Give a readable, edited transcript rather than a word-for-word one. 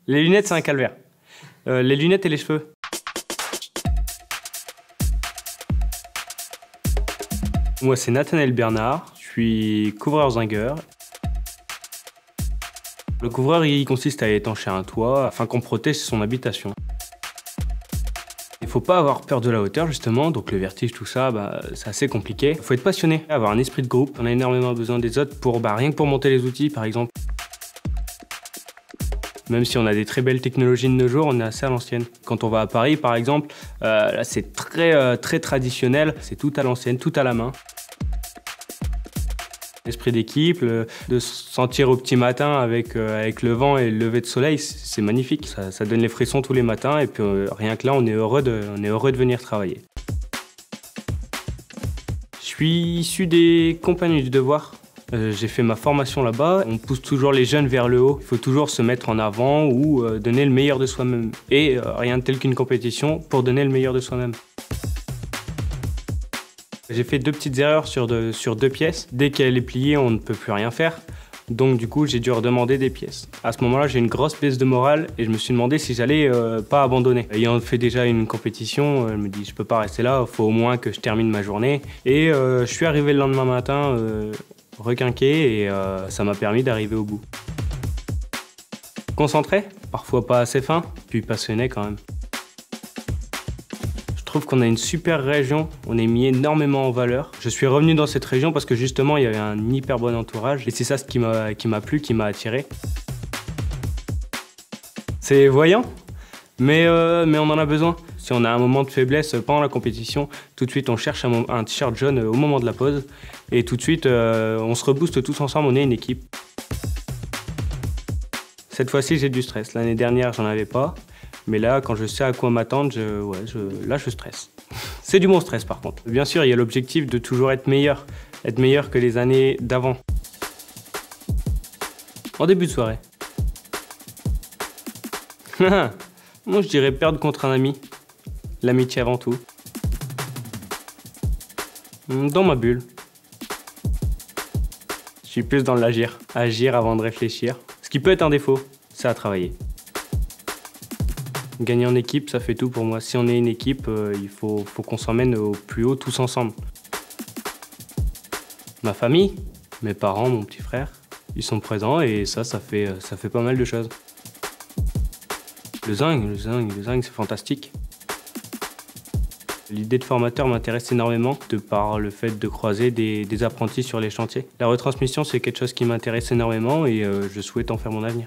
Les lunettes, c'est un calvaire. Les lunettes et les cheveux. Moi, c'est Nathanaël Bernard, je suis couvreur-zingueur. Le couvreur, il consiste à étancher un toit afin qu'on protège son habitation. Il ne faut pas avoir peur de la hauteur, justement, donc le vertige, tout ça, c'est assez compliqué. Il faut être passionné, avoir un esprit de groupe. On a énormément besoin des autres pour, rien que pour monter les outils, par exemple. Même si on a des très belles technologies de nos jours, on est assez à l'ancienne. Quand on va à Paris, par exemple, là, c'est très traditionnel. C'est tout à l'ancienne, tout à la main. L'esprit d'équipe, de se sentir au petit matin avec le vent et le lever de soleil, c'est magnifique. Ça donne les frissons tous les matins et puis rien que là, on est heureux de venir travailler. Je suis issu des Compagnies du Devoir. J'ai fait ma formation là-bas. On pousse toujours les jeunes vers le haut. Il faut toujours se mettre en avant ou donner le meilleur de soi-même. Et rien de tel qu'une compétition pour donner le meilleur de soi-même. J'ai fait 2 petites erreurs sur deux pièces. Dès qu'elle est pliée, on ne peut plus rien faire. Donc du coup, j'ai dû redemander des pièces. À ce moment-là, j'ai une grosse baisse de morale et je me suis demandé si j'allais pas abandonner. Ayant fait déjà une compétition, je me dis je peux pas rester là, il faut au moins que je termine ma journée. Et je suis arrivé le lendemain matin requinqué et ça m'a permis d'arriver au bout. Concentré, parfois pas assez fin, puis passionné quand même. Je trouve qu'on a une super région, on est mis énormément en valeur. Je suis revenu dans cette région parce que justement il y avait un hyper bon entourage et c'est ça qui m'a plu, qui m'a attiré. C'est voyant, mais on en a besoin. Si on a un moment de faiblesse pendant la compétition, tout de suite on cherche un t-shirt jaune au moment de la pause et tout de suite on se rebooste tous ensemble, on est une équipe. Cette fois-ci j'ai du stress, l'année dernière j'en avais pas. Mais là, quand je sais à quoi m'attendre, là, je stresse. C'est du bon stress, par contre. Bien sûr, il y a l'objectif de toujours être meilleur que les années d'avant. En début de soirée. Moi, je dirais perdre contre un ami. L'amitié avant tout. Dans ma bulle. Je suis plus dans l'agir. Agir avant de réfléchir. Ce qui peut être un défaut, c'est à travailler. Gagner en équipe, ça fait tout pour moi. Si on est une équipe, il faut qu'on s'emmène au plus haut tous ensemble. Ma famille, mes parents, mon petit frère, ils sont présents et ça fait pas mal de choses. Le zinc, c'est fantastique. L'idée de formateur m'intéresse énormément de par le fait de croiser des apprentis sur les chantiers. La retransmission, c'est quelque chose qui m'intéresse énormément et je souhaite en faire mon avenir.